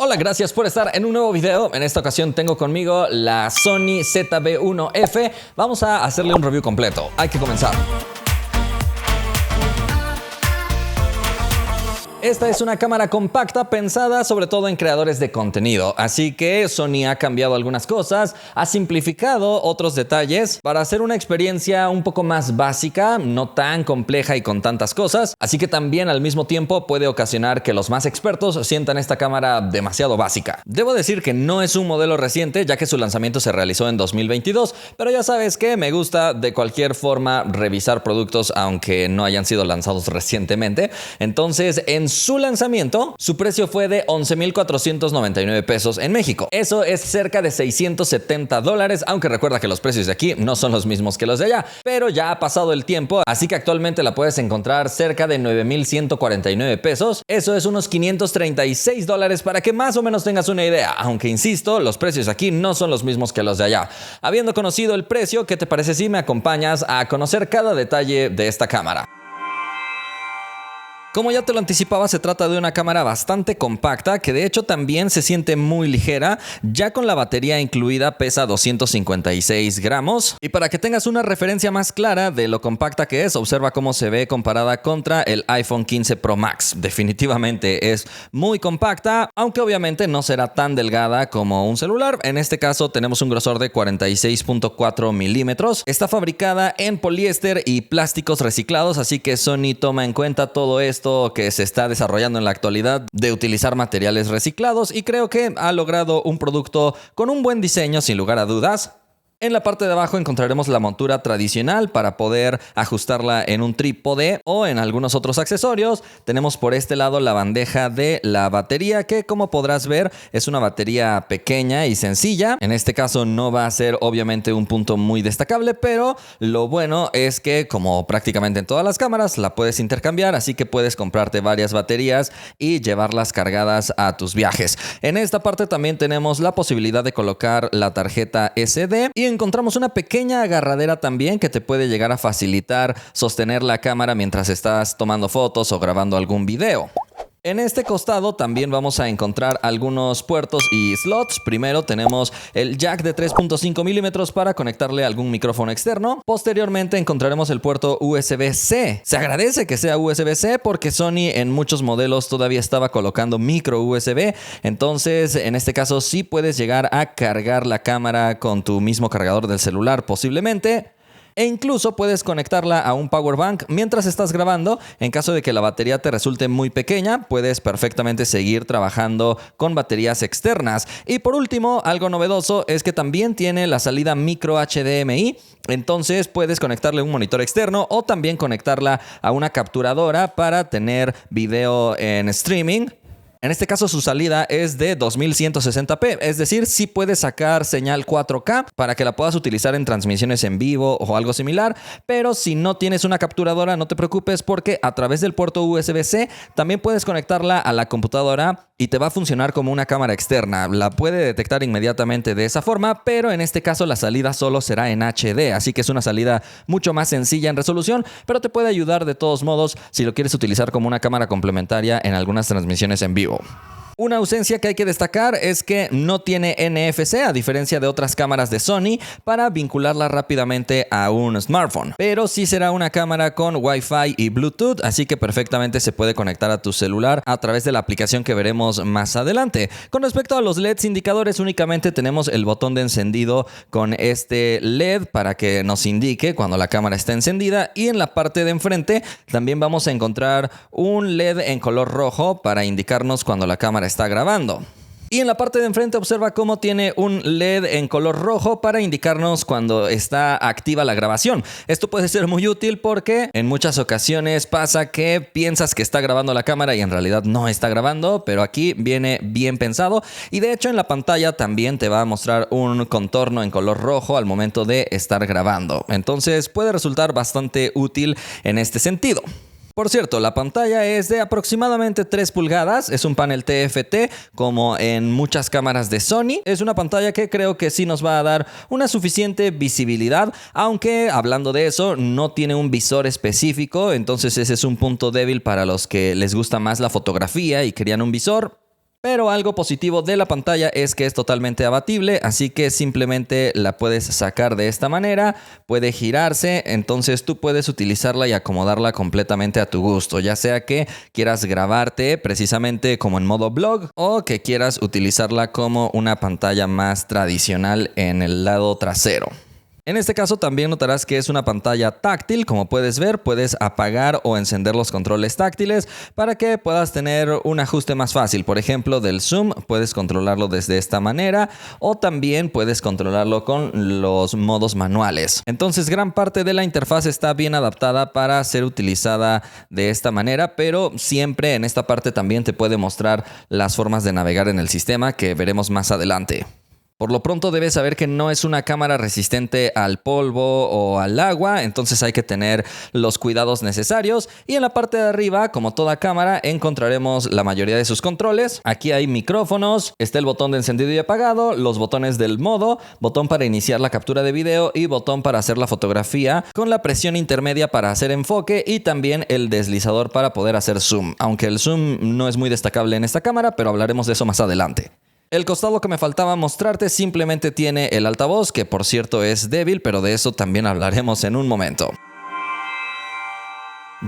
Hola, gracias por estar en un nuevo video. En esta ocasión tengo conmigo la Sony ZV-1F. Vamos a hacerle un review completo. Hay que comenzar. Esta es una cámara compacta pensada sobre todo en creadores de contenido, así que Sony ha cambiado algunas cosas, ha simplificado otros detalles para hacer una experiencia un poco más básica, no tan compleja y con tantas cosas, así que también al mismo tiempo puede ocasionar que los más expertos sientan esta cámara demasiado básica. Debo decir que no es un modelo reciente, ya que su lanzamiento se realizó en 2022, pero ya sabes que me gusta de cualquier forma revisar productos aunque no hayan sido lanzados recientemente. Entonces, en su lanzamiento, su precio fue de $11,499 en México. Eso es cerca de $670, aunque recuerda que los precios de aquí no son los mismos que los de allá, pero ya ha pasado el tiempo, así que actualmente la puedes encontrar cerca de $9,149. Eso es unos $536 para que más o menos tengas una idea, aunque insisto, los precios aquí no son los mismos que los de allá. Habiendo conocido el precio, ¿qué te parece si me acompañas a conocer cada detalle de esta cámara? Como ya te lo anticipaba, se trata de una cámara bastante compacta que de hecho también se siente muy ligera. Ya con la batería incluida pesa 256 gramos. Y para que tengas una referencia más clara de lo compacta que es, observa cómo se ve comparada contra el iPhone 15 Pro Max. Definitivamente es muy compacta, aunque obviamente no será tan delgada como un celular. En este caso tenemos un grosor de 46.4 milímetros. Está fabricada en poliéster y plásticos reciclados, así que Sony toma en cuenta todo esto que se está desarrollando en la actualidad de utilizar materiales reciclados, y creo que ha logrado un producto con un buen diseño sin lugar a dudas. En la parte de abajo encontraremos la montura tradicional para poder ajustarla en un trípode o en algunos otros accesorios. Tenemos por este lado la bandeja de la batería, que como podrás ver es una batería pequeña y sencilla. En este caso no va a ser obviamente un punto muy destacable, pero lo bueno es que como prácticamente en todas las cámaras la puedes intercambiar, así que puedes comprarte varias baterías y llevarlas cargadas a tus viajes. En esta parte también tenemos la posibilidad de colocar la tarjeta SD y encontramos una pequeña agarradera también que te puede llegar a facilitar sostener la cámara mientras estás tomando fotos o grabando algún video. En este costado también vamos a encontrar algunos puertos y slots. Primero tenemos el jack de 3.5 milímetros para conectarle algún micrófono externo. Posteriormente encontraremos el puerto USB-C. Se agradece que sea USB-C porque Sony en muchos modelos todavía estaba colocando micro USB. Entonces, en este caso sí puedes llegar a cargar la cámara con tu mismo cargador del celular posiblemente. E incluso puedes conectarla a un power bank mientras estás grabando. En caso de que la batería te resulte muy pequeña, puedes perfectamente seguir trabajando con baterías externas. Y por último, algo novedoso es que también tiene la salida micro HDMI. Entonces puedes conectarle un monitor externo o también conectarla a una capturadora para tener video en streaming. En este caso su salida es de 2160p, es decir, sí puedes sacar señal 4K para que la puedas utilizar en transmisiones en vivo o algo similar, pero si no tienes una capturadora no te preocupes porque a través del puerto USB-C también puedes conectarla a la computadora y te va a funcionar como una cámara externa. La puede detectar inmediatamente de esa forma, pero en este caso la salida solo será en HD, así que es una salida mucho más sencilla en resolución, pero te puede ayudar de todos modos si lo quieres utilizar como una cámara complementaria en algunas transmisiones en vivo. Una ausencia que hay que destacar es que no tiene NFC, a diferencia de otras cámaras de Sony, para vincularla rápidamente a un smartphone. Pero sí será una cámara con Wi-Fi y Bluetooth, así que perfectamente se puede conectar a tu celular a través de la aplicación que veremos más adelante. Con respecto a los LEDs indicadores, únicamente tenemos el botón de encendido con este LED para que nos indique cuando la cámara está encendida, y en la parte de enfrente también vamos a encontrar un LED en color rojo para indicarnos cuando la cámara está grabando. Y en la parte de enfrente observa cómo tiene un LED en color rojo para indicarnos cuando está activa la grabación. Esto puede ser muy útil porque en muchas ocasiones pasa que piensas que está grabando la cámara y en realidad no está grabando, pero aquí viene bien pensado. Y de hecho en la pantalla también te va a mostrar un contorno en color rojo al momento de estar grabando. Entonces puede resultar bastante útil en este sentido. Por cierto, la pantalla es de aproximadamente 3 pulgadas, es un panel TFT como en muchas cámaras de Sony. Es una pantalla que creo que sí nos va a dar una suficiente visibilidad, aunque hablando de eso no tiene un visor específico, entonces ese es un punto débil para los que les gusta más la fotografía y querían un visor. Pero algo positivo de la pantalla es que es totalmente abatible, así que simplemente la puedes sacar de esta manera, puede girarse, entonces tú puedes utilizarla y acomodarla completamente a tu gusto, ya sea que quieras grabarte precisamente como en modo vlog o que quieras utilizarla como una pantalla más tradicional en el lado trasero. En este caso también notarás que es una pantalla táctil, como puedes ver, puedes apagar o encender los controles táctiles para que puedas tener un ajuste más fácil. Por ejemplo, del zoom puedes controlarlo desde esta manera o también puedes controlarlo con los modos manuales. Entonces gran parte de la interfaz está bien adaptada para ser utilizada de esta manera, pero siempre en esta parte también te puede mostrar las formas de navegar en el sistema que veremos más adelante. Por lo pronto debes saber que no es una cámara resistente al polvo o al agua, entonces hay que tener los cuidados necesarios. Y en la parte de arriba, como toda cámara, encontraremos la mayoría de sus controles. Aquí hay micrófonos, está el botón de encendido y apagado, los botones del modo, botón para iniciar la captura de video y botón para hacer la fotografía, con la presión intermedia para hacer enfoque y también el deslizador para poder hacer zoom. Aunque el zoom no es muy destacable en esta cámara, pero hablaremos de eso más adelante. El costado que me faltaba mostrarte simplemente tiene el altavoz, que por cierto es débil, pero de eso también hablaremos en un momento.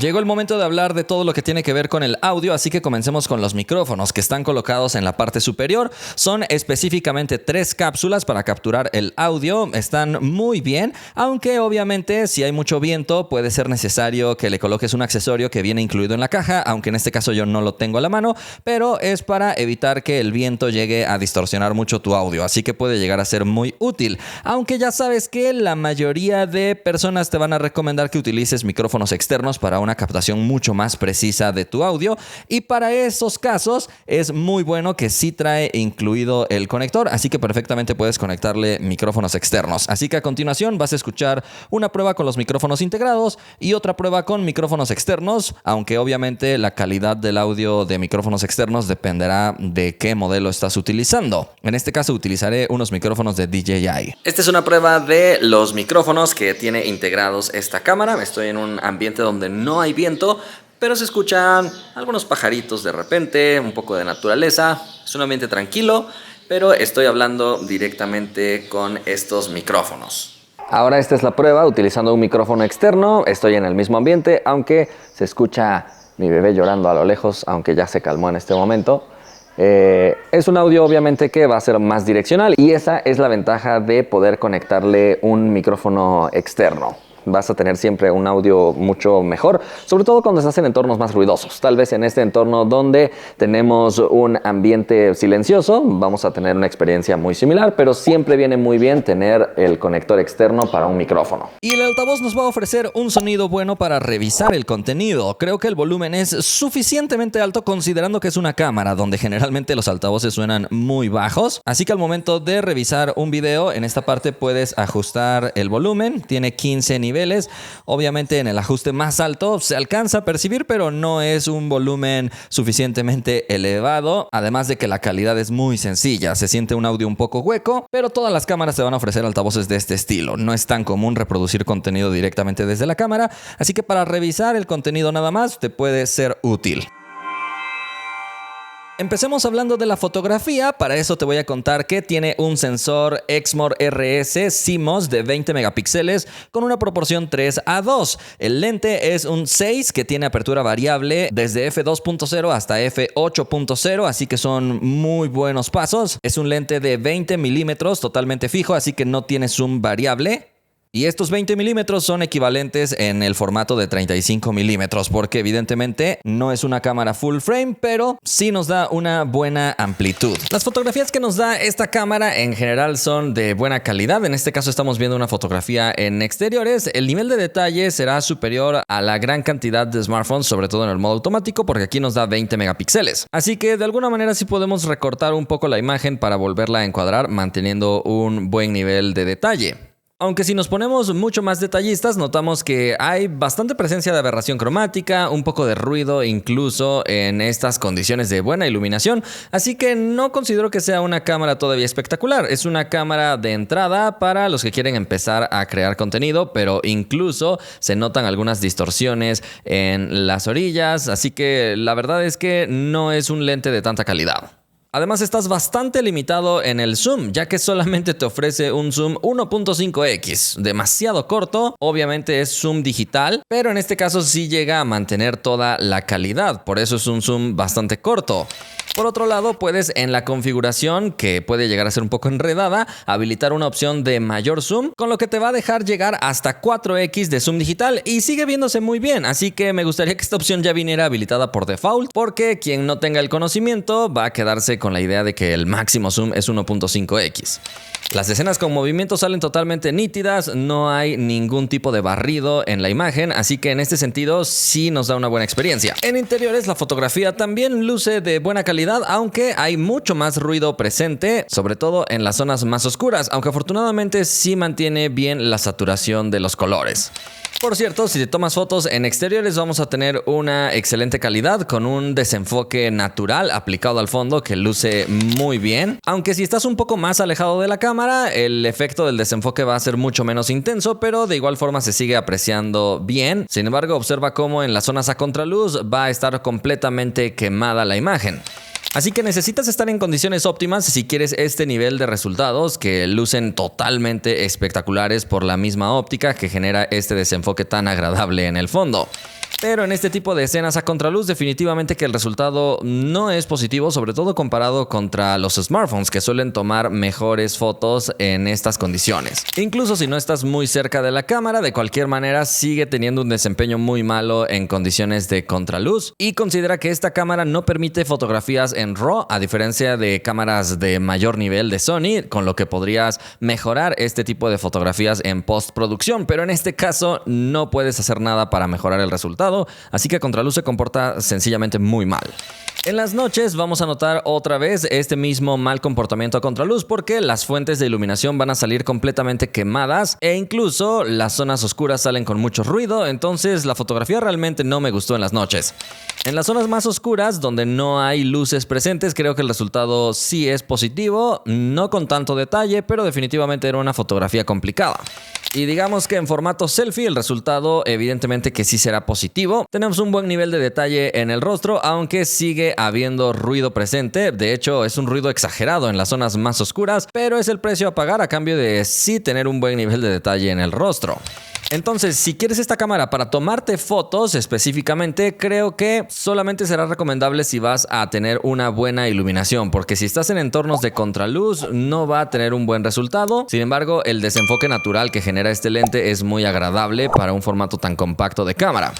Llegó el momento de hablar de todo lo que tiene que ver con el audio, así que comencemos con los micrófonos que están colocados en la parte superior. Son específicamente 3 cápsulas para capturar el audio. Están muy bien, aunque obviamente si hay mucho viento puede ser necesario que le coloques un accesorio que viene incluido en la caja, aunque en este caso yo no lo tengo a la mano, pero es para evitar que el viento llegue a distorsionar mucho tu audio, así que puede llegar a ser muy útil. Aunque ya sabes que la mayoría de personas te van a recomendar que utilices micrófonos externos para una captación mucho más precisa de tu audio, y para esos casos es muy bueno que sí trae incluido el conector, así que perfectamente puedes conectarle micrófonos externos. Así que a continuación vas a escuchar una prueba con los micrófonos integrados y otra prueba con micrófonos externos, aunque obviamente la calidad del audio de micrófonos externos dependerá de qué modelo estás utilizando. En este caso utilizaré unos micrófonos de DJI. Esta es una prueba de los micrófonos que tiene integrados esta cámara. Estoy en un ambiente donde no hay viento, pero se escuchan algunos pajaritos de repente, un poco de naturaleza. Es un ambiente tranquilo, pero estoy hablando directamente con estos micrófonos. Ahora esta es la prueba utilizando un micrófono externo. Estoy en el mismo ambiente, aunque se escucha mi bebé llorando a lo lejos, aunque ya se calmó en este momento. Es un audio obviamente que va a ser más direccional, y esa es la ventaja de poder conectarle un micrófono externo. Vas a tener siempre un audio mucho mejor, sobre todo cuando estás en entornos más ruidosos. Tal vez en este entorno donde tenemos un ambiente silencioso, vamos a tener una experiencia muy similar, pero siempre viene muy bien tener el conector externo para un micrófono. Y el altavoz nos va a ofrecer un sonido bueno para revisar el contenido. Creo que el volumen es suficientemente alto considerando que es una cámara donde generalmente los altavoces suenan muy bajos. Así que al momento de revisar un video, en esta parte puedes ajustar el volumen. Tiene 15 niveles. Obviamente en el ajuste más alto se alcanza a percibir, pero no es un volumen suficientemente elevado. Además de que la calidad es muy sencilla. Se siente un audio un poco hueco, pero todas las cámaras te van a ofrecer altavoces de este estilo. No es tan común reproducir contenido directamente desde la cámara, así que para revisar el contenido nada más te puede ser útil. Empecemos hablando de la fotografía. Para eso te voy a contar que tiene un sensor Exmor RS CMOS de 20 megapíxeles con una proporción 3:2. El lente es un 6 que tiene apertura variable desde f2.0 hasta f8.0, así que son muy buenos pasos. Es un lente de 20 milímetros totalmente fijo, así que no tiene zoom variable. Y estos 20 milímetros son equivalentes en el formato de 35 milímetros, porque evidentemente no es una cámara full frame, pero sí nos da una buena amplitud. Las fotografías que nos da esta cámara en general son de buena calidad. En este caso estamos viendo una fotografía en exteriores. El nivel de detalle será superior a la gran cantidad de smartphones, sobre todo en el modo automático, porque aquí nos da 20 megapíxeles. Así que de alguna manera sí podemos recortar un poco la imagen para volverla a encuadrar, manteniendo un buen nivel de detalle. Aunque si nos ponemos mucho más detallistas, notamos que hay bastante presencia de aberración cromática, un poco de ruido incluso en estas condiciones de buena iluminación, así que no considero que sea una cámara todavía espectacular. Es una cámara de entrada para los que quieren empezar a crear contenido, pero incluso se notan algunas distorsiones en las orillas, así que la verdad es que no es un lente de tanta calidad. Además, estás bastante limitado en el zoom, ya que solamente te ofrece un zoom 1.5x, demasiado corto. Obviamente es zoom digital, pero en este caso sí llega a mantener toda la calidad, por eso es un zoom bastante corto. Por otro lado, puedes en la configuración, que puede llegar a ser un poco enredada, habilitar una opción de mayor zoom, con lo que te va a dejar llegar hasta 4x de zoom digital y sigue viéndose muy bien, así que me gustaría que esta opción ya viniera habilitada por default, porque quien no tenga el conocimiento va a quedarse con la idea de que el máximo zoom es 1.5x. Las escenas con movimiento salen totalmente nítidas, no hay ningún tipo de barrido en la imagen, así que en este sentido sí nos da una buena experiencia. En interiores la fotografía también luce de buena calidad, aunque hay mucho más ruido presente, sobre todo en las zonas más oscuras, aunque afortunadamente sí mantiene bien la saturación de los colores. Por cierto, si te tomas fotos en exteriores vamos a tener una excelente calidad con un desenfoque natural aplicado al fondo que luce muy bien. Aunque si estás un poco más alejado de la cámara, el efecto del desenfoque va a ser mucho menos intenso, pero de igual forma se sigue apreciando bien. Sin embargo, observa cómo en las zonas a contraluz va a estar completamente quemada la imagen. Así que necesitas estar en condiciones óptimas si quieres este nivel de resultados que lucen totalmente espectaculares por la misma óptica que genera este desenfoque tan agradable en el fondo. Pero en este tipo de escenas a contraluz definitivamente que el resultado no es positivo, sobre todo comparado contra los smartphones que suelen tomar mejores fotos en estas condiciones. Incluso si no estás muy cerca de la cámara, de cualquier manera sigue teniendo un desempeño muy malo en condiciones de contraluz, y considera que esta cámara no permite fotografías en RAW a diferencia de cámaras de mayor nivel de Sony, con lo que podrías mejorar este tipo de fotografías en postproducción, pero en este caso no puedes hacer nada para mejorar el resultado. Así que a contraluz se comporta sencillamente muy mal. En las noches vamos a notar otra vez este mismo mal comportamiento a contraluz porque las fuentes de iluminación van a salir completamente quemadas e incluso las zonas oscuras salen con mucho ruido, entonces la fotografía realmente no me gustó en las noches. En las zonas más oscuras, donde no hay luces presentes, creo que el resultado sí es positivo, no con tanto detalle, pero definitivamente era una fotografía complicada. Y digamos que en formato selfie el resultado evidentemente que sí será positivo. Tenemos un buen nivel de detalle en el rostro, aunque sigue habiendo ruido presente. De hecho, es un ruido exagerado en las zonas más oscuras, pero es el precio a pagar a cambio de sí tener un buen nivel de detalle en el rostro. Entonces, si quieres esta cámara para tomarte fotos específicamente, creo que solamente será recomendable si vas a tener una buena iluminación, porque si estás en entornos de contraluz no va a tener un buen resultado. Sin embargo, el desenfoque natural que genera este lente es muy agradable para un formato tan compacto de cámara.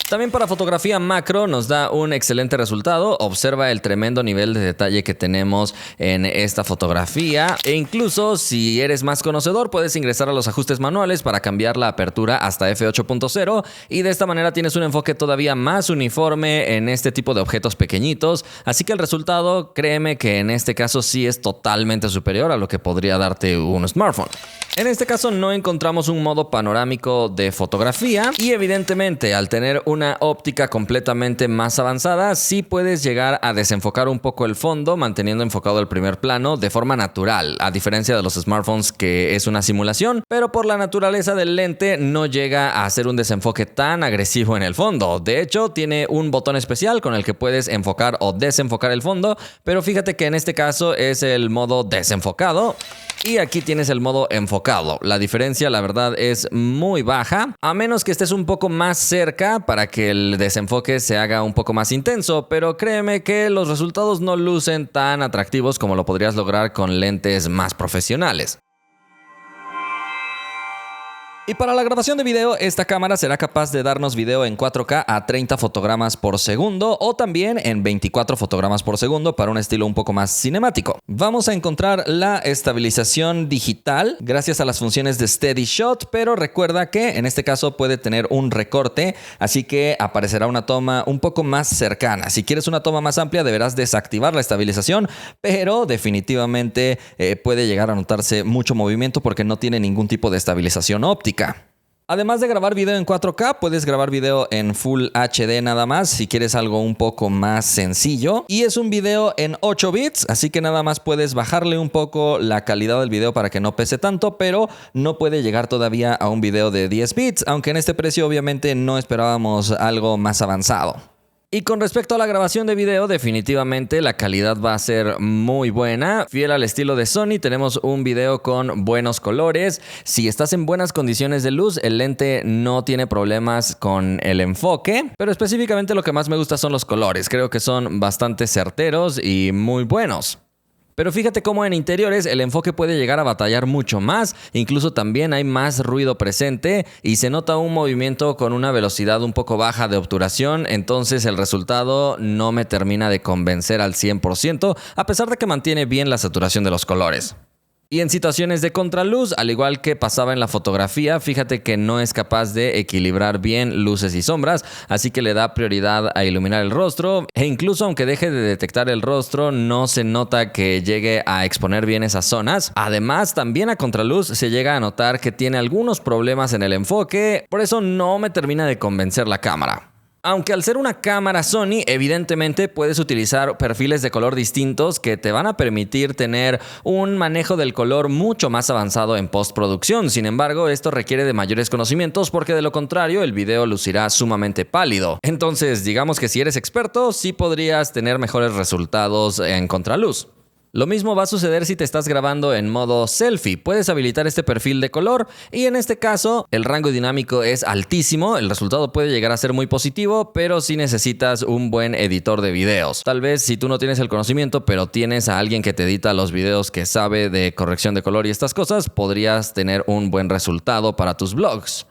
También para fotografía macro nos da un excelente resultado. Observa el tremendo nivel de detalle que tenemos en esta fotografía. E incluso si eres más conocedor, puedes ingresar a los ajustes manuales para cambiar la apertura hasta f8.0 y de esta manera tienes un enfoque todavía más uniforme en este tipo de objetos pequeñitos. Así que el resultado, créeme que en este caso sí es totalmente superior a lo que podría darte un smartphone. En este caso no encontramos un modo panorámico de fotografía y evidentemente al tener una óptica completamente más avanzada sí puedes llegar a desenfocar un poco el fondo manteniendo enfocado el primer plano de forma natural, a diferencia de los smartphones que es una simulación, pero por la naturaleza del lente no llega a hacer un desenfoque tan agresivo en el fondo. De hecho tiene un botón especial con el que puedes enfocar o desenfocar el fondo, pero fíjate que en este caso es el modo desenfocado. Y aquí tienes el modo enfocado. La diferencia, la verdad, es muy baja, a menos que estés un poco más cerca para que el desenfoque se haga un poco más intenso, pero créeme que los resultados no lucen tan atractivos como lo podrías lograr con lentes más profesionales. Y para la grabación de video, esta cámara será capaz de darnos video en 4K a 30 fotogramas por segundo o también en 24 fotogramas por segundo para un estilo un poco más cinemático. Vamos a encontrar la estabilización digital gracias a las funciones de Steady Shot, pero recuerda que en este caso puede tener un recorte, así que aparecerá una toma un poco más cercana. Si quieres una toma más amplia, deberás desactivar la estabilización, pero definitivamente puede llegar a notarse mucho movimiento porque no tiene ningún tipo de estabilización óptica. Además de grabar video en 4K, puedes grabar video en Full HD nada más si quieres algo un poco más sencillo. Y es un video en 8 bits, así que nada más puedes bajarle un poco la calidad del video para que no pese tanto, pero no puede llegar todavía a un video de 10 bits, aunque en este precio obviamente no esperábamos algo más avanzado. Y con respecto a la grabación de video, definitivamente la calidad va a ser muy buena. Fiel al estilo de Sony, tenemos un video con buenos colores. Si estás en buenas condiciones de luz, el lente no tiene problemas con el enfoque. Pero específicamente lo que más me gusta son los colores. Creo que son bastante certeros y muy buenos. Pero fíjate cómo en interiores el enfoque puede llegar a batallar mucho más, incluso también hay más ruido presente y se nota un movimiento con una velocidad un poco baja de obturación, entonces el resultado no me termina de convencer al 100%, a pesar de que mantiene bien la saturación de los colores. Y en situaciones de contraluz, al igual que pasaba en la fotografía, fíjate que no es capaz de equilibrar bien luces y sombras, así que le da prioridad a iluminar el rostro e incluso aunque deje de detectar el rostro, no se nota que llegue a exponer bien esas zonas. Además, también a contraluz se llega a notar que tiene algunos problemas en el enfoque, por eso no me termina de convencer la cámara. Aunque al ser una cámara Sony, evidentemente puedes utilizar perfiles de color distintos que te van a permitir tener un manejo del color mucho más avanzado en postproducción. Sin embargo, esto requiere de mayores conocimientos porque de lo contrario el video lucirá sumamente pálido. Entonces, digamos que si eres experto, sí podrías tener mejores resultados en contraluz. Lo mismo va a suceder si te estás grabando en modo selfie. Puedes habilitar este perfil de color y en este caso el rango dinámico es altísimo. El resultado puede llegar a ser muy positivo, pero sí necesitas un buen editor de videos. Tal vez si tú no tienes el conocimiento, pero tienes a alguien que te edita los videos que sabe de corrección de color y estas cosas, podrías tener un buen resultado para tus vlogs.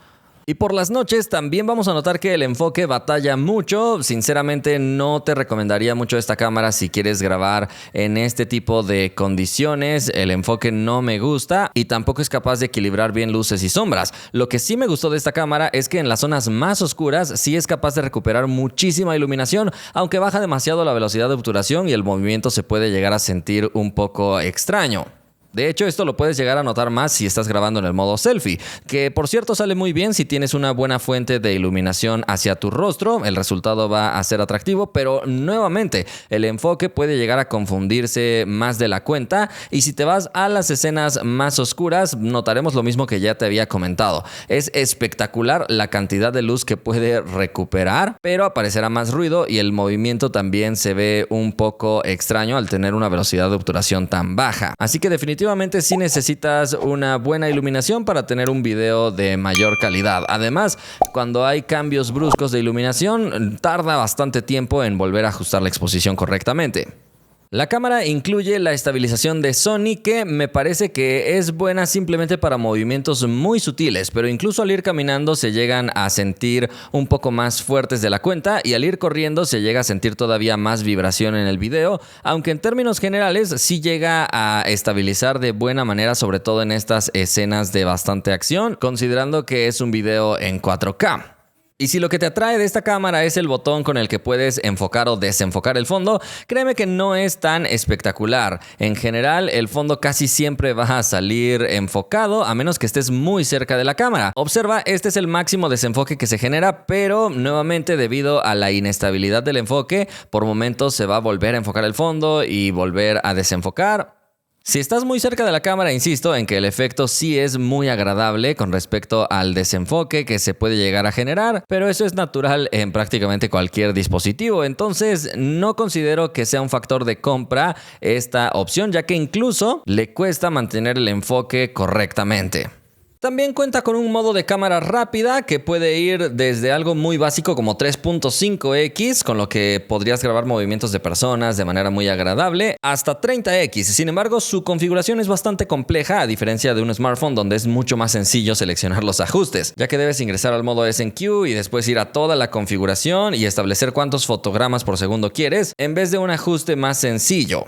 Y por las noches también vamos a notar que el enfoque batalla mucho. Sinceramente no te recomendaría mucho esta cámara si quieres grabar en este tipo de condiciones. El enfoque no me gusta y tampoco es capaz de equilibrar bien luces y sombras. Lo que sí me gustó de esta cámara es que en las zonas más oscuras sí es capaz de recuperar muchísima iluminación, aunque baja demasiado la velocidad de obturación y el movimiento se puede llegar a sentir un poco extraño. De hecho, esto lo puedes llegar a notar más si estás grabando en el modo selfie, que por cierto sale muy bien si tienes una buena fuente de iluminación hacia tu rostro, el resultado va a ser atractivo, pero nuevamente el enfoque puede llegar a confundirse más de la cuenta y si te vas a las escenas más oscuras notaremos lo mismo que ya te había comentado. Es espectacular la cantidad de luz que puede recuperar, pero aparecerá más ruido y el movimiento también se ve un poco extraño al tener una velocidad de obturación tan baja. Así que definitivamente sí necesitas una buena iluminación para tener un video de mayor calidad. Además, cuando hay cambios bruscos de iluminación, tarda bastante tiempo en volver a ajustar la exposición correctamente. La cámara incluye la estabilización de Sony que me parece que es buena simplemente para movimientos muy sutiles, pero incluso al ir caminando se llegan a sentir un poco más fuertes de la cuenta y al ir corriendo se llega a sentir todavía más vibración en el video, aunque en términos generales sí llega a estabilizar de buena manera, sobre todo en estas escenas de bastante acción, considerando que es un video en 4K. Y si lo que te atrae de esta cámara es el botón con el que puedes enfocar o desenfocar el fondo, créeme que no es tan espectacular. En general, el fondo casi siempre va a salir enfocado a menos que estés muy cerca de la cámara. Observa, este es el máximo desenfoque que se genera, pero nuevamente debido a la inestabilidad del enfoque, por momentos se va a volver a enfocar el fondo y volver a desenfocar. Si estás muy cerca de la cámara, insisto en que el efecto sí es muy agradable con respecto al desenfoque que se puede llegar a generar, pero eso es natural en prácticamente cualquier dispositivo, entonces no considero que sea un factor de compra esta opción, ya que incluso le cuesta mantener el enfoque correctamente. También cuenta con un modo de cámara rápida que puede ir desde algo muy básico como 3.5x, con lo que podrías grabar movimientos de personas de manera muy agradable, hasta 30x. Sin embargo, su configuración es bastante compleja, a diferencia de un smartphone donde es mucho más sencillo seleccionar los ajustes, ya que debes ingresar al modo S&Q y después ir a toda la configuración y establecer cuántos fotogramas por segundo quieres, en vez de un ajuste más sencillo.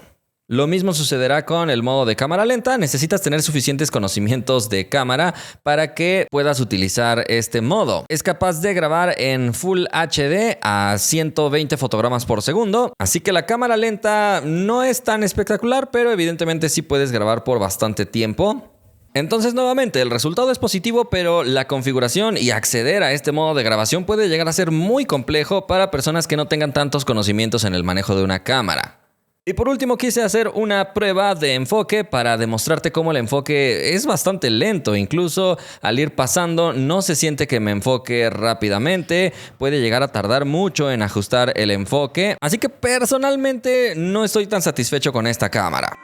Lo mismo sucederá con el modo de cámara lenta. Necesitas tener suficientes conocimientos de cámara para que puedas utilizar este modo. Es capaz de grabar en Full HD a 120 fotogramas por segundo, así que la cámara lenta no es tan espectacular, pero evidentemente sí puedes grabar por bastante tiempo. Entonces nuevamente el resultado es positivo, pero la configuración y acceder a este modo de grabación puede llegar a ser muy complejo para personas que no tengan tantos conocimientos en el manejo de una cámara. Y por último quise hacer una prueba de enfoque para demostrarte cómo el enfoque es bastante lento. Incluso al ir pasando no se siente que me enfoque rápidamente. Puede llegar a tardar mucho en ajustar el enfoque. Así que personalmente no estoy tan satisfecho con esta cámara.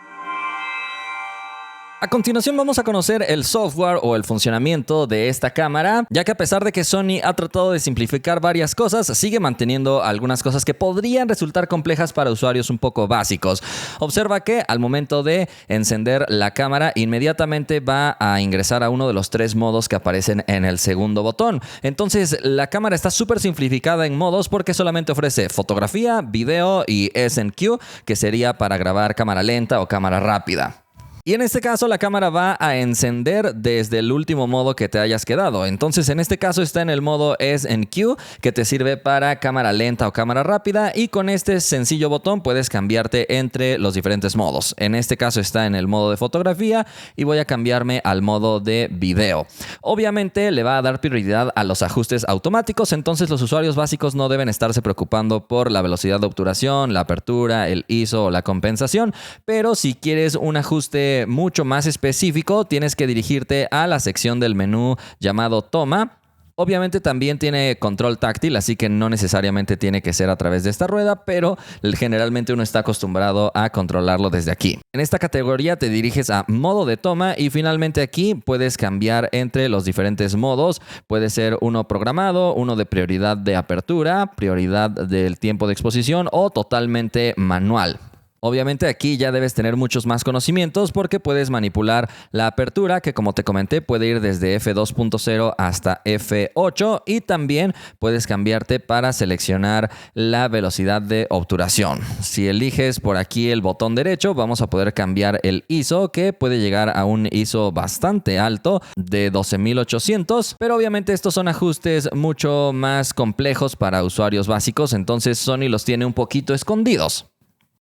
A continuación vamos a conocer el software o el funcionamiento de esta cámara, ya que a pesar de que Sony ha tratado de simplificar varias cosas, sigue manteniendo algunas cosas que podrían resultar complejas para usuarios un poco básicos. Observa que al momento de encender la cámara, inmediatamente va a ingresar a uno de los 3 modos que aparecen en el segundo botón. Entonces la cámara está súper simplificada en modos porque solamente ofrece fotografía, video y S&Q, que sería para grabar cámara lenta o cámara rápida. Y en este caso la cámara va a encender desde el último modo que te hayas quedado. Entonces en este caso está en el modo S&Q, que te sirve para cámara lenta o cámara rápida, y con este sencillo botón puedes cambiarte entre los diferentes modos. En este caso está en el modo de fotografía y voy a cambiarme al modo de video. Obviamente le va a dar prioridad a los ajustes automáticos, entonces los usuarios básicos no deben estarse preocupando por la velocidad de obturación, la apertura, el ISO o la compensación, pero si quieres un ajuste mucho más específico, tienes que dirigirte a la sección del menú llamado Toma. Obviamente también tiene control táctil, así que no necesariamente tiene que ser a través de esta rueda, pero generalmente uno está acostumbrado a controlarlo desde aquí. En esta categoría te diriges a modo de toma y finalmente aquí puedes cambiar entre los diferentes modos. Puede ser uno programado, uno de prioridad de apertura, prioridad del tiempo de exposición o totalmente manual. Obviamente aquí ya debes tener muchos más conocimientos porque puedes manipular la apertura, que como te comenté puede ir desde f2.0 hasta f8, y también puedes cambiarte para seleccionar la velocidad de obturación. Si eliges por aquí el botón derecho, vamos a poder cambiar el ISO, que puede llegar a un ISO bastante alto de 12800, pero obviamente estos son ajustes mucho más complejos para usuarios básicos, entonces Sony los tiene un poquito escondidos.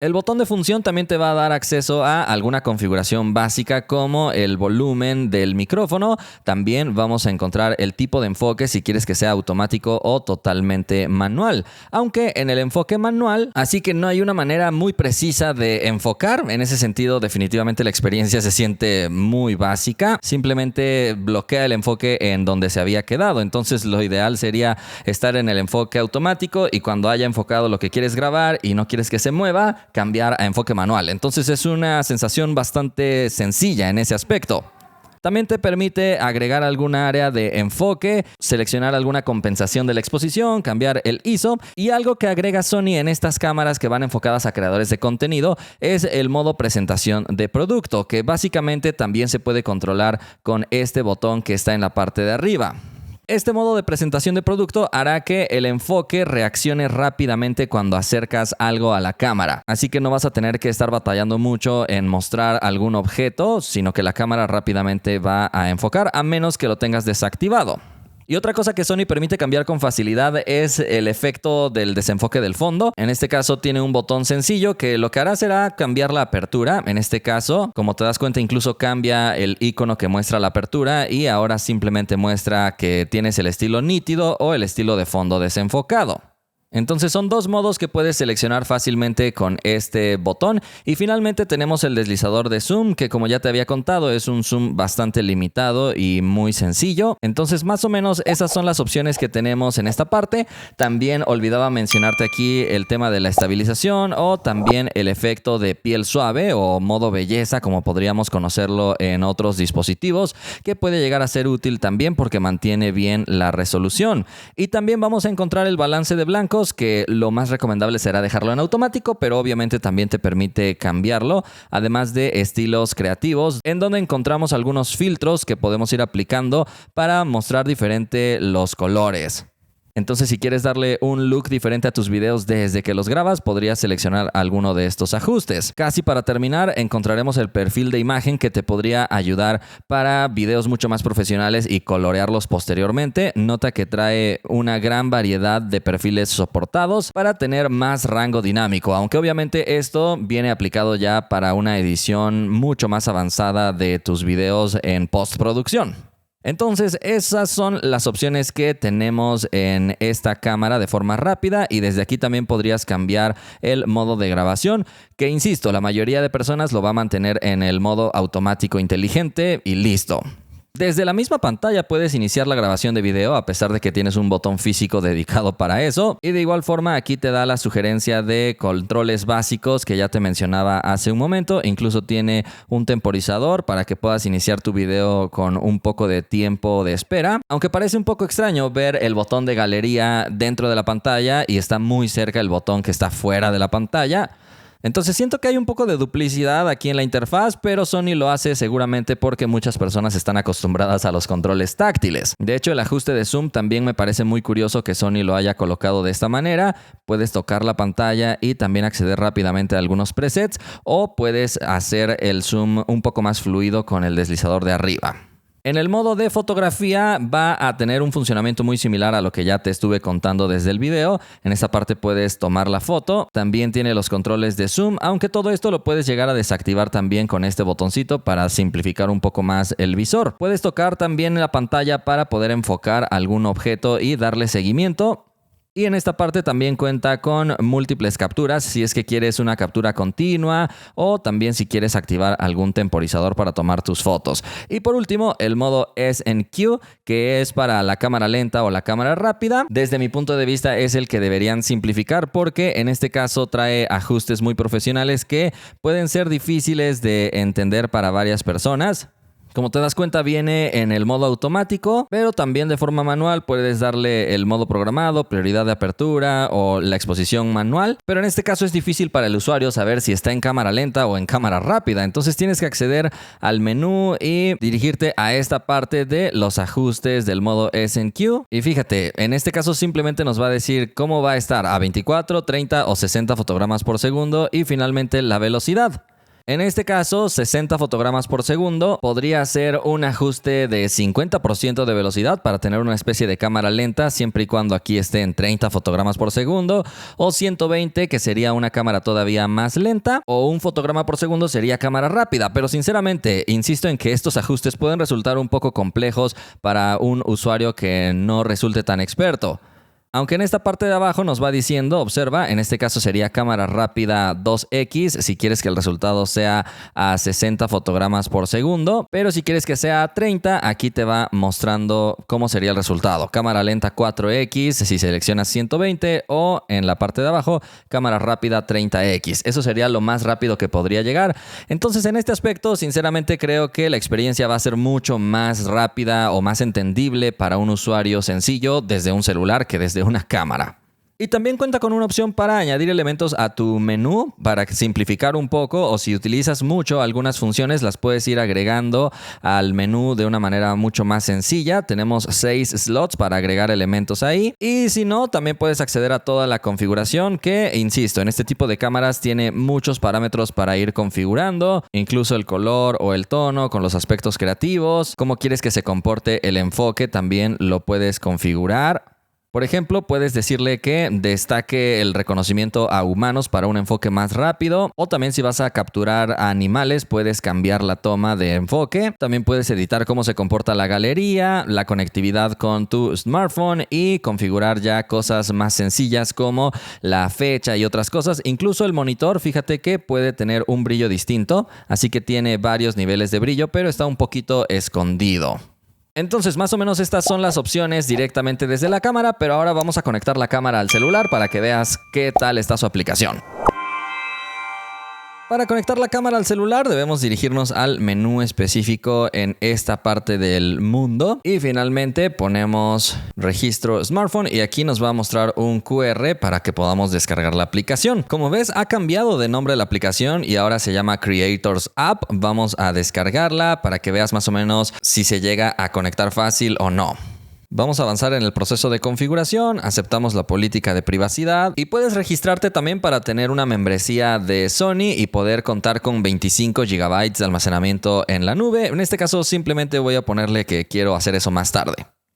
El botón de función también te va a dar acceso a alguna configuración básica como el volumen del micrófono. También vamos a encontrar el tipo de enfoque si quieres que sea automático o totalmente manual. Aunque en el enfoque manual, así que no hay una manera muy precisa de enfocar. En ese sentido, definitivamente la experiencia se siente muy básica. Simplemente bloquea el enfoque en donde se había quedado. Entonces lo ideal sería estar en el enfoque automático y cuando haya enfocado lo que quieres grabar y no quieres que se mueva, cambiar a enfoque manual. Entonces es una sensación bastante sencilla en ese aspecto. También te permite agregar alguna área de enfoque, seleccionar alguna compensación de la exposición, cambiar el ISO, y algo que agrega Sony en estas cámaras que van enfocadas a creadores de contenido es el modo presentación de producto, que básicamente también se puede controlar con este botón que está en la parte de arriba. Este modo de presentación de producto hará que el enfoque reaccione rápidamente cuando acercas algo a la cámara. Así que no vas a tener que estar batallando mucho en mostrar algún objeto, sino que la cámara rápidamente va a enfocar, a menos que lo tengas desactivado. Y otra cosa que Sony permite cambiar con facilidad es el efecto del desenfoque del fondo. En este caso tiene un botón sencillo que lo que hará será cambiar la apertura. En este caso, como te das cuenta, incluso cambia el icono que muestra la apertura y ahora simplemente muestra que tienes el estilo nítido o el estilo de fondo desenfocado. Entonces son 2 modos que puedes seleccionar fácilmente con este botón. Y finalmente tenemos el deslizador de zoom, que como ya te había contado es un zoom bastante limitado y muy sencillo. Entonces más o menos esas son las opciones que tenemos en esta parte. También olvidaba mencionarte aquí el tema de la estabilización o también el efecto de piel suave o modo belleza, como podríamos conocerlo en otros dispositivos, que puede llegar a ser útil también porque mantiene bien la resolución. Y también vamos a encontrar el balance de blancos, que lo más recomendable será dejarlo en automático, pero obviamente también te permite cambiarlo, además de estilos creativos, en donde encontramos algunos filtros que podemos ir aplicando para mostrar diferente los colores. Entonces, si quieres darle un look diferente a tus videos desde que los grabas, podrías seleccionar alguno de estos ajustes. Casi para terminar, encontraremos el perfil de imagen que te podría ayudar para videos mucho más profesionales y colorearlos posteriormente. Nota que trae una gran variedad de perfiles soportados para tener más rango dinámico, aunque obviamente esto viene aplicado ya para una edición mucho más avanzada de tus videos en postproducción. Entonces, esas son las opciones que tenemos en esta cámara de forma rápida, y desde aquí también podrías cambiar el modo de grabación, que insisto, la mayoría de personas lo va a mantener en el modo automático inteligente y listo. Desde la misma pantalla puedes iniciar la grabación de video, a pesar de que tienes un botón físico dedicado para eso. Y de igual forma aquí te da la sugerencia de controles básicos que ya te mencionaba hace un momento. Incluso tiene un temporizador para que puedas iniciar tu video con un poco de tiempo de espera. Aunque parece un poco extraño ver el botón de galería dentro de la pantalla y está muy cerca el botón que está fuera de la pantalla. Entonces siento que hay un poco de duplicidad aquí en la interfaz, pero Sony lo hace seguramente porque muchas personas están acostumbradas a los controles táctiles. De hecho, el ajuste de zoom también me parece muy curioso que Sony lo haya colocado de esta manera. Puedes tocar la pantalla y también acceder rápidamente a algunos presets, o puedes hacer el zoom un poco más fluido con el deslizador de arriba. En el modo de fotografía va a tener un funcionamiento muy similar a lo que ya te estuve contando desde el video. En esta parte puedes tomar la foto. También tiene los controles de zoom, aunque todo esto lo puedes llegar a desactivar también con este botoncito para simplificar un poco más el visor. Puedes tocar también la pantalla para poder enfocar algún objeto y darle seguimiento. Y en esta parte también cuenta con múltiples capturas si es que quieres una captura continua, o también si quieres activar algún temporizador para tomar tus fotos. Y por último, el modo S&Q, que es para la cámara lenta o la cámara rápida. Desde mi punto de vista es el que deberían simplificar, porque en este caso trae ajustes muy profesionales que pueden ser difíciles de entender para varias personas. Como te das cuenta, viene en el modo automático, pero también de forma manual puedes darle el modo programado, prioridad de apertura o la exposición manual. Pero en este caso es difícil para el usuario saber si está en cámara lenta o en cámara rápida. Entonces tienes que acceder al menú y dirigirte a esta parte de los ajustes del modo S&Q. Y fíjate, en este caso simplemente nos va a decir cómo va a estar a 24, 30 o 60 fotogramas por segundo, y finalmente la velocidad. En este caso, 60 fotogramas por segundo podría ser un ajuste de 50% de velocidad para tener una especie de cámara lenta, siempre y cuando aquí esté en 30 fotogramas por segundo, o 120, que sería una cámara todavía más lenta, o un fotograma por segundo sería cámara rápida. Pero sinceramente, insisto en que estos ajustes pueden resultar un poco complejos para un usuario que no resulte tan experto. Aunque en esta parte de abajo nos va diciendo, observa, en este caso sería cámara rápida 2X si quieres que el resultado sea a 60 fotogramas por segundo, pero si quieres que sea a 30, aquí te va mostrando cómo sería el resultado. Cámara lenta 4X si seleccionas 120, o en la parte de abajo, cámara rápida 30X. Eso sería lo más rápido que podría llegar. Entonces, en este aspecto, sinceramente creo que la experiencia va a ser mucho más rápida o más entendible para un usuario sencillo desde un celular que desde una cámara. Y también cuenta con una opción para añadir elementos a tu menú para simplificar un poco, o si utilizas mucho algunas funciones las puedes ir agregando al menú de una manera mucho más sencilla. Tenemos 6 slots para agregar elementos ahí, y si no, también puedes acceder a toda la configuración que, insisto, en este tipo de cámaras tiene muchos parámetros para ir configurando, incluso el color o el tono con los aspectos creativos. Cómo quieres que se comporte el enfoque también lo puedes configurar. Por ejemplo, puedes decirle que destaque el reconocimiento a humanos para un enfoque más rápido, o también si vas a capturar a animales puedes cambiar la toma de enfoque. También puedes editar cómo se comporta la galería, la conectividad con tu smartphone, y configurar ya cosas más sencillas como la fecha y otras cosas. Incluso el monitor, fíjate que puede tener un brillo distinto, así que tiene varios niveles de brillo, pero está un poquito escondido. Entonces, más o menos estas son las opciones directamente desde la cámara, pero ahora vamos a conectar la cámara al celular para que veas qué tal está su aplicación. Para conectar la cámara al celular debemos dirigirnos al menú específico en esta parte del mundo, y finalmente ponemos registro smartphone, y aquí nos va a mostrar un QR para que podamos descargar la aplicación. Como ves, ha cambiado de nombre la aplicación y ahora se llama Creators App. Vamos a descargarla para que veas más o menos si se llega a conectar fácil o no. Vamos a avanzar en el proceso de configuración, aceptamos la política de privacidad, y puedes registrarte también para tener una membresía de Sony y poder contar con 25 GB de almacenamiento en la nube. En este caso simplemente voy a ponerle que quiero hacer eso más tarde.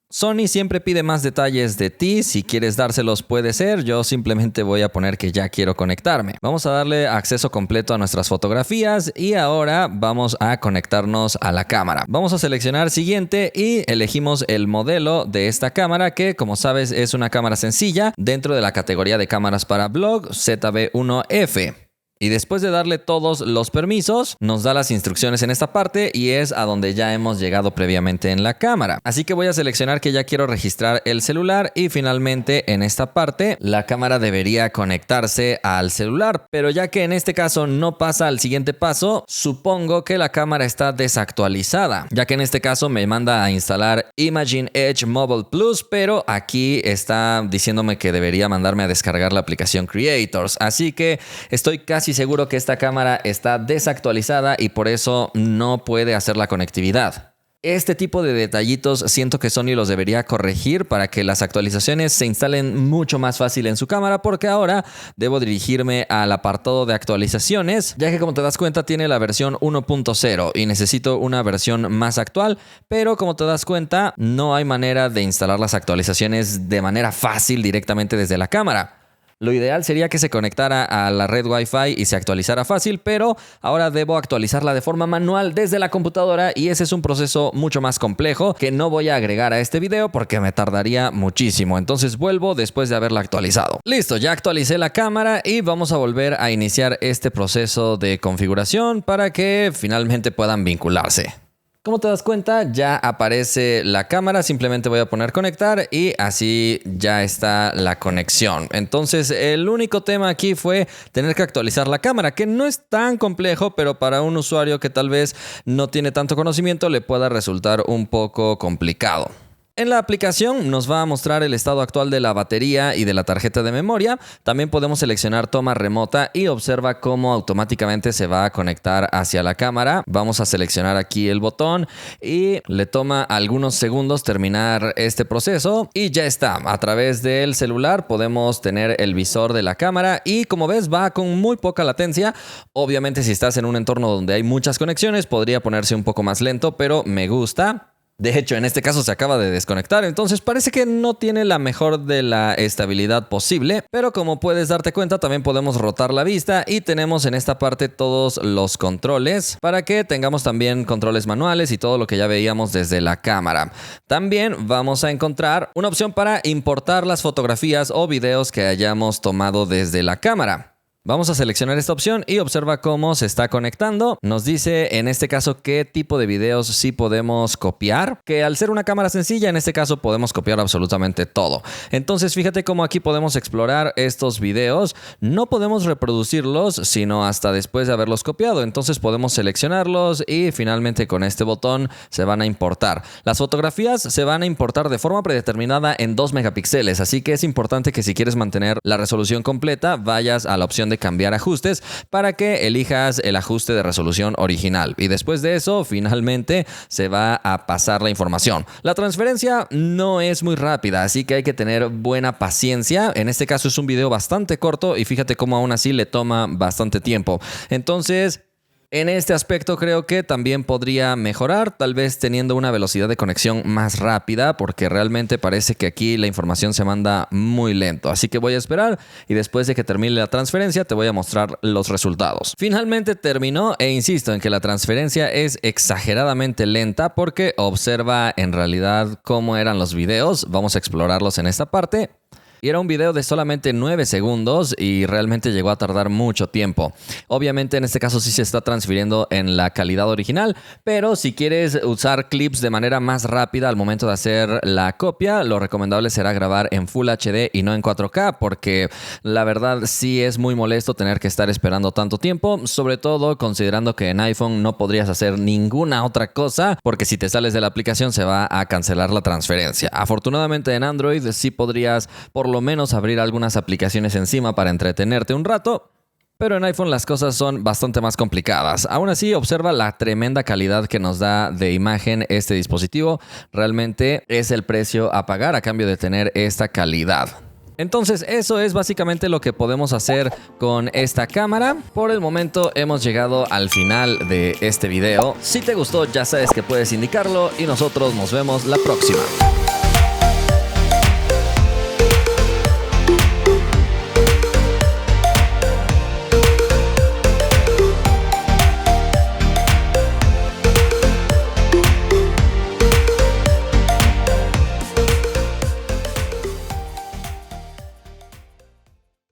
Sony siempre pide más detalles de ti, si quieres dárselos puede ser, yo simplemente voy a poner que ya quiero conectarme. Vamos a darle acceso completo a nuestras fotografías y ahora vamos a conectarnos a la cámara. Vamos a seleccionar siguiente y elegimos el modelo de esta cámara que, como sabes, es una cámara sencilla dentro de la categoría de cámaras para blog ZV-1F. Y después de darle todos los permisos, nos da las instrucciones en esta parte y es a donde ya hemos llegado previamente en la cámara. Así que voy a seleccionar que ya quiero registrar el celular y finalmente en esta parte la cámara debería conectarse al celular. Pero ya que en este caso no pasa al siguiente paso, supongo que la cámara está desactualizada, ya que en este caso me manda a instalar Imagine Edge Mobile Plus, pero aquí está diciéndome que debería mandarme a descargar la aplicación Creators. Así que estoy casi seguro que esta cámara está desactualizada y por eso no puede hacer la conectividad. Este tipo de detallitos siento que Sony los debería corregir para que las actualizaciones se instalen mucho más fácil en su cámara, porque ahora debo dirigirme al apartado de actualizaciones, ya que como te das cuenta tiene la versión 1.0 y necesito una versión más actual, pero como te das cuenta no hay manera de instalar las actualizaciones de manera fácil directamente desde la cámara. Lo ideal sería que se conectara a la red Wi-Fi y se actualizara fácil, pero ahora debo actualizarla de forma manual desde la computadora y ese es un proceso mucho más complejo que no voy a agregar a este video porque me tardaría muchísimo. Entonces vuelvo después de haberla actualizado. Listo, ya actualicé la cámara y vamos a volver a iniciar este proceso de configuración para que finalmente puedan vincularse. Como te das cuenta, ya aparece la cámara, simplemente voy a poner conectar y así ya está la conexión. Entonces, el único tema aquí fue tener que actualizar la cámara, que no es tan complejo, pero para un usuario que tal vez no tiene tanto conocimiento le pueda resultar un poco complicado. En la aplicación nos va a mostrar el estado actual de la batería y de la tarjeta de memoria. También podemos seleccionar toma remota y observa cómo automáticamente se va a conectar hacia la cámara. Vamos a seleccionar aquí el botón y le toma algunos segundos terminar este proceso y ya está. A través del celular podemos tener el visor de la cámara y como ves va con muy poca latencia. Obviamente si estás en un entorno donde hay muchas conexiones podría ponerse un poco más lento, pero me gusta. De hecho, en este caso se acaba de desconectar, entonces parece que no tiene la mejor de la estabilidad posible, pero como puedes darte cuenta también podemos rotar la vista y tenemos en esta parte todos los controles para que tengamos también controles manuales y todo lo que ya veíamos desde la cámara. También vamos a encontrar una opción para importar las fotografías o videos que hayamos tomado desde la cámara. Vamos a seleccionar esta opción y observa cómo se está conectando. Nos dice en este caso qué tipo de videos sí podemos copiar, que al ser una cámara sencilla en este caso podemos copiar absolutamente todo. Entonces fíjate cómo aquí podemos explorar estos videos. No podemos reproducirlos sino hasta después de haberlos copiado. Entonces podemos seleccionarlos y finalmente con este botón se van a importar. Las fotografías se van a importar de forma predeterminada en 2 megapíxeles, así que es importante que si quieres mantener la resolución completa vayas a la opción de cambiar ajustes para que elijas el ajuste de resolución original y después de eso finalmente se va a pasar la información. La transferencia no es muy rápida, así que hay que tener buena paciencia. En este caso es un video bastante corto y fíjate cómo aún así le toma bastante tiempo. Entonces en este aspecto creo que también podría mejorar, tal vez teniendo una velocidad de conexión más rápida, porque realmente parece que aquí la información se manda muy lento. Así que voy a esperar y después de que termine la transferencia te voy a mostrar los resultados. Finalmente terminó e insisto en que la transferencia es exageradamente lenta porque observa en realidad cómo eran los videos. Vamos a explorarlos en esta parte. Y era un video de solamente 9 segundos y realmente llegó a tardar mucho tiempo. Obviamente en este caso sí se está transfiriendo en la calidad original, pero si quieres usar clips de manera más rápida al momento de hacer la copia, lo recomendable será grabar en Full HD y no en 4K, porque la verdad sí es muy molesto tener que estar esperando tanto tiempo, sobre todo considerando que en iPhone no podrías hacer ninguna otra cosa, porque si te sales de la aplicación se va a cancelar la transferencia. Afortunadamente en Android sí podrías por lo menos abrir algunas aplicaciones encima para entretenerte un rato, pero en iPhone las cosas son bastante más complicadas. Aún así, observa la tremenda calidad que nos da de imagen este dispositivo. Realmente es el precio a pagar a cambio de tener esta calidad. Entonces eso es básicamente lo que podemos hacer con esta cámara. Por el momento hemos llegado al final de este video. Si te gustó ya sabes que puedes indicarlo y nosotros nos vemos la próxima.